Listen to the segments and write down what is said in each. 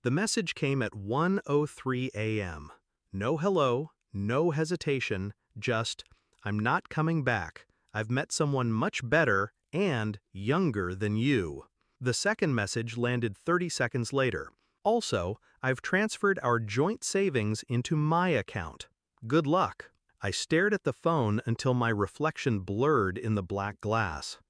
The message came at 1:03 a.m. No hello, no hesitation, just, "I'm not coming back. I've met someone much better and younger than you." The second message landed 30 seconds later. Also, "I've transferred our joint savings into my account. Good luck." I stared at the phone until my reflection blurred in the black glass.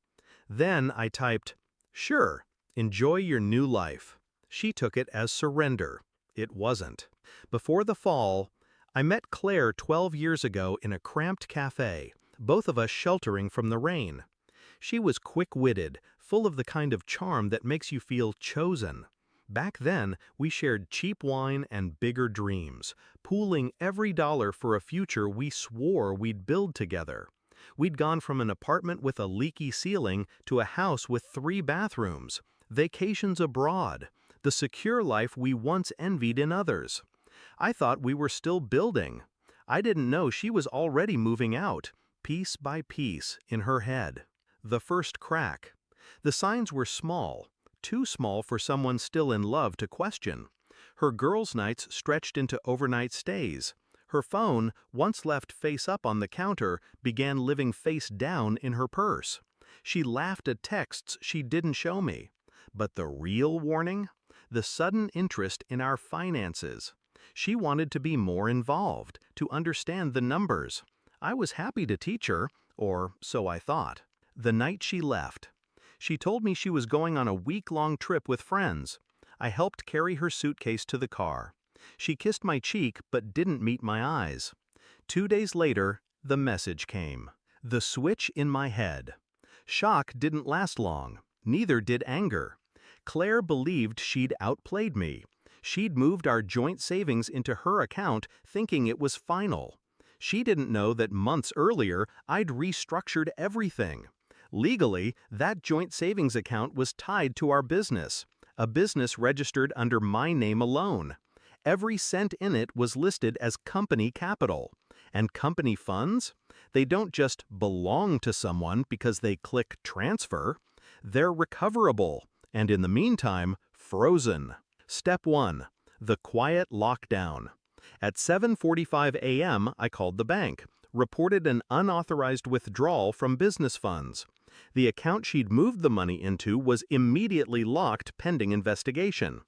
Then I typed, "Sure, enjoy your new life." She took it as surrender. It wasn't. Before the fall, I met Claire 12 years ago in a cramped cafe, both of us sheltering from the rain. She was quick-witted, full of the kind of charm that makes you feel chosen. Back then, we shared cheap wine and bigger dreams, pooling every dollar for a future we swore we'd build together. We'd gone from an apartment with a leaky ceiling to a house with 3 bathrooms, vacations abroad, the secure life we once envied in others. I thought we were still building. I didn't know she was already moving out, piece by piece, in her head. The first crack. The signs were small, too small for someone still in love to question. Her girls' nights stretched into overnight stays. Her phone, once left face up on the counter, began living face down in her purse. She laughed at texts she didn't show me. But the real warning? The sudden interest in our finances. She wanted to be more involved, to understand the numbers. I was happy to teach her, or so I thought. The night she left. She told me she was going on a week-long trip with friends. I helped carry her suitcase to the car. She kissed my cheek but didn't meet my eyes. 2 days later, the message came. The switch in my head. Shock didn't last long. Neither did anger. Claire believed she'd outplayed me. She'd moved our joint savings into her account thinking it was final. She didn't know that months earlier I'd restructured everything. Legally, that joint savings account was tied to our business, a business registered under my name alone. Every cent in it was listed as company capital. And company funds? They don't just belong to someone because they click transfer. They're recoverable, and in the meantime, frozen. Step 1. The quiet lockdown. At 7:45 a.m., I called the bank, reported an unauthorized withdrawal from business funds. The account she'd moved the money into was immediately locked pending investigation.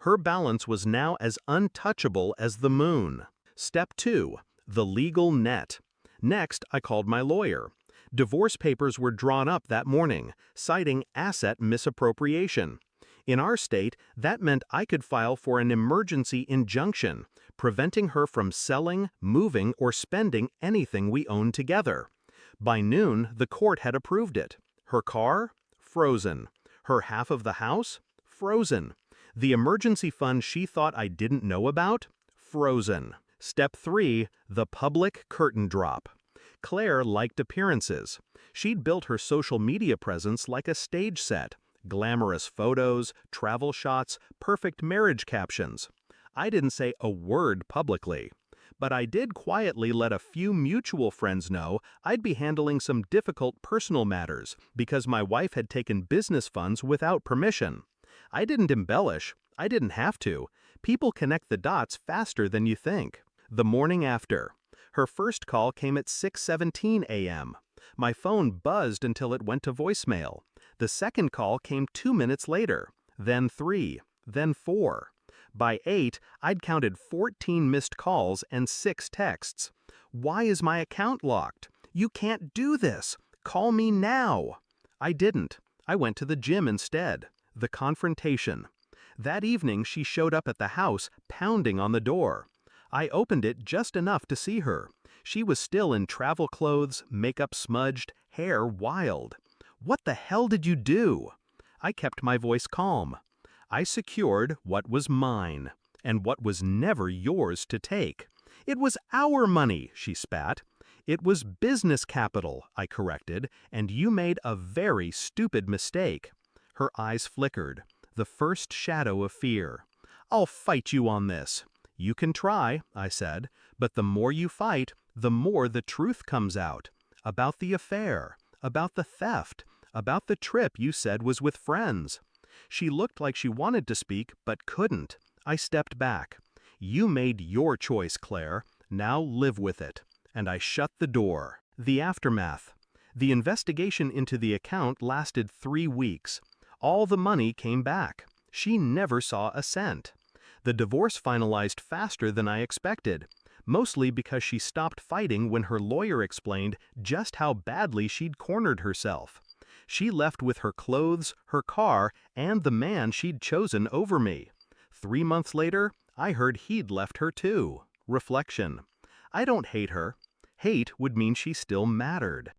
Her balance was now as untouchable as the moon. Step 2. The legal net. Next, I called my lawyer. Divorce papers were drawn up that morning, citing asset misappropriation. In our state, that meant I could file for an emergency injunction, preventing her from selling, moving, or spending anything we owned together. By noon, the court had approved it. Her car? Frozen. Her half of the house? Frozen. The emergency fund she thought I didn't know about? Frozen. Step 3. The public curtain drop. Claire liked appearances. She'd built her social media presence like a stage set. Glamorous photos, travel shots, perfect marriage captions. I didn't say a word publicly. But I did quietly let a few mutual friends know I'd be handling some difficult personal matters because my wife had taken business funds without permission. I didn't embellish. I didn't have to. People connect the dots faster than you think. The morning after. Her first call came at 6:17 a.m. My phone buzzed until it went to voicemail. The second call came 2 minutes later, then 3, then 4. By 8, I'd counted 14 missed calls and 6 texts. "Why is my account locked? You can't do this. Call me now." I didn't. I went to the gym instead. The confrontation. That evening, she showed up at the house, pounding on the door. I opened it just enough to see her. She was still in travel clothes, makeup smudged, hair wild. "What the hell did you do?" I kept my voice calm. "I secured what was mine, and what was never yours to take. It was our money," she spat. "It was business capital," I corrected, "and you made a very stupid mistake." Her eyes flickered, the first shadow of fear. "I'll fight you on this." "You can try," I said, "but the more you fight, the more the truth comes out. About the affair, about the theft, about the trip you said was with friends." She looked like she wanted to speak but couldn't. I stepped back. You made your choice, Claire. Now live with it. And I shut the door. The aftermath. The investigation into the account lasted 3 weeks. All the money came back. She never saw a cent. The divorce finalized faster than I expected, mostly because she stopped fighting when her lawyer explained just how badly she'd cornered herself. She left with her clothes, her car, and the man she'd chosen over me. 3 months later, I heard he'd left her too. Reflection. I don't hate her. Hate would mean she still mattered.